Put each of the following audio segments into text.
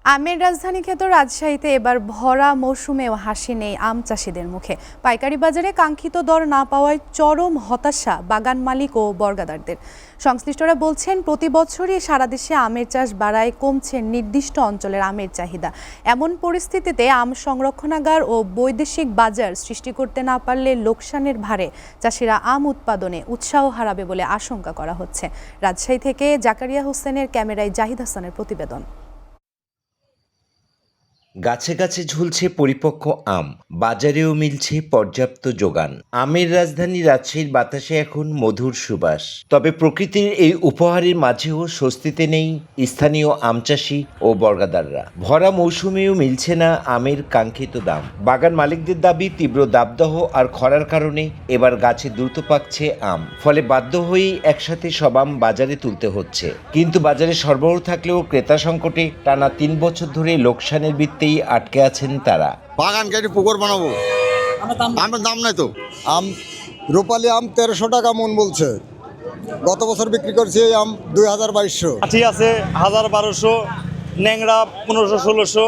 আমের রাজধানী খ্যাত রাজশাহীতে এবার ভরা মৌসুমেও হাসি নেই আম চাষিদের মুখে। পাইকারি বাজারে কাঙ্ক্ষিত দর না পাওয়ায় চরম হতাশা বাগান মালিক ও বর্গাদারদের। সংশ্লিষ্টরা বলছেন, প্রতি বছরই সারা দেশে আমের চাষ বাড়ায়, কমছে নির্দিষ্ট অঞ্চলের আমের চাহিদা। এমন পরিস্থিতিতে আম সংরক্ষণাগার ও বৈদেশিক বাজার সৃষ্টি করতে না পারলে লোকসানের ভারে চাষিরা আম উৎপাদনে উৎসাহ হারাবে বলে আশঙ্কা করা হচ্ছে। রাজশাহী থেকে জাকারিয়া হোসেনের ক্যামেরায় জাহিদ হাসানের প্রতিবেদন। গাছে গাছে ঝুলছে পরিপক্ক আম, বাজারেও মিলছে পর্যাপ্ত যোগান। আমের রাজধানী রাজশাহীর বাতাসে এখন মধুর সুবাস। তবে প্রকৃতির এই উপহারের মাঝেও স্বস্তিতে নেই স্থানীয় আম চাষি ও বর্গাদাররা। ভরা মৌসুমেও মিলছে না আমের কাঙ্ক্ষিত দাম। বাগান মালিকদের দাবি, তীব্র দাবদাহ আর খরার কারণে এবার গাছে দ্রুত পাকছে আম, ফলে বাধ্য হয়েই একসাথে সব আম বাজারে তুলতে হচ্ছে। কিন্তু বাজারে সরবরাহ থাকলেও ক্রেতা সংকটে টানা ৩ বছর ধরে লোকসানের বৃত্তেই আটকে আছেন তারা। বাগান কেটে পুকুর বানাবো, আমের দাম নাই তো। আম রূপালী আম 1300 টাকা মন বলছে। গত বছর বিক্রি করছি এই আম 2200। ঠিক আছে 1200, ন্যাংরা 1500-1600।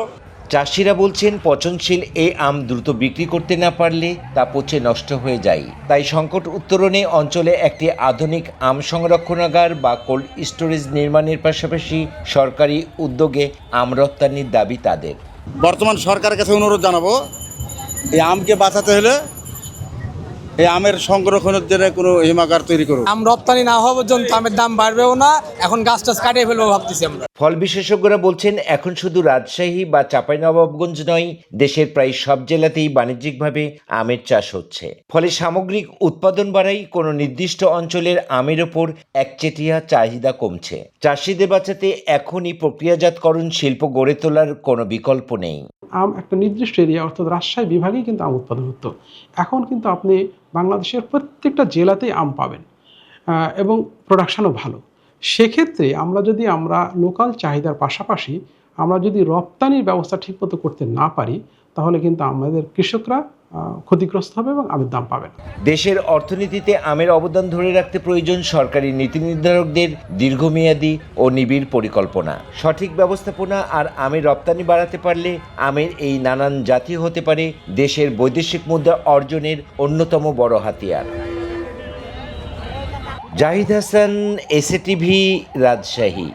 চাষিরা বলছেন, পচনশীল এই আম দ্রুত বিক্রি করতে না পারলে তা পচে নষ্ট হয়ে যায়। তাই সংকট উত্তরণে অঞ্চলে একটি আধুনিক আম সংরক্ষণাগার বা কোল্ড স্টোরেজ নির্মাণের পাশাপাশি সরকারি উদ্যোগে আম রপ্তানির দাবি তাদের। বর্তমান সরকারের কাছে অনুরোধ জানাবো, এই আমকে বাঁচাতে হলে এই আমের সংরক্ষণের জন্য কোনো হিমাগার তৈরি করুন। আম রপ্তানি না হওয়া পর্যন্ত আমের দাম বাড়বেও না। এখন গাছ টাছ কাটিয়ে ফেলবো ভাবতেছি আমরা। ফল বিশেষজ্ঞরা বলছেন, এখন শুধু রাজশাহী বা চাঁপাইনবাবগঞ্জ নয়, দেশের প্রায় সব জেলাতেই বাণিজ্যিকভাবে আমের চাষ হচ্ছে। ফলে সামগ্রিক উৎপাদন বাড়ায় কোনো নির্দিষ্ট অঞ্চলের আমের ওপর একচেটিয়া চাহিদা কমছে। চাষিদের বাঁচাতে এখনই প্রক্রিয়াজাতকরণ শিল্প গড়ে তোলার কোনো বিকল্প নেই। আম একটা নির্দিষ্ট এরিয়া, অর্থাৎ রাজশাহী বিভাগেই কিন্তু আম উৎপাদন হতো। এখন কিন্তু আপনি বাংলাদেশের প্রত্যেকটা জেলাতেই আম পাবেন এবং প্রোডাকশনও ভালো। সেক্ষেত্রে আমরা লোকাল চাহিদার পাশাপাশি আমরা যদি রপ্তানির ব্যবস্থা ঠিকমতো করতে না পারি, তাহলে কিন্তু আমাদের কৃষকরা ক্ষতিগ্রস্ত হবে এবং আমের দাম পাবে না। দেশের অর্থনীতিতে আমের অবদান ধরে রাখতে প্রয়োজন সরকারি নীতি নির্ধারকদের দীর্ঘমেয়াদী ও নিবিড় পরিকল্পনা। সঠিক ব্যবস্থাপনা আর আমের রপ্তানি বাড়াতে পারলে আমের এই নানান জাতি হতে পারে দেশের বৈদেশিক মুদ্রা অর্জনের অন্যতম বড় হাতিয়ার। জাহিদ হাসান, এসএটিভি, রাজশাহী।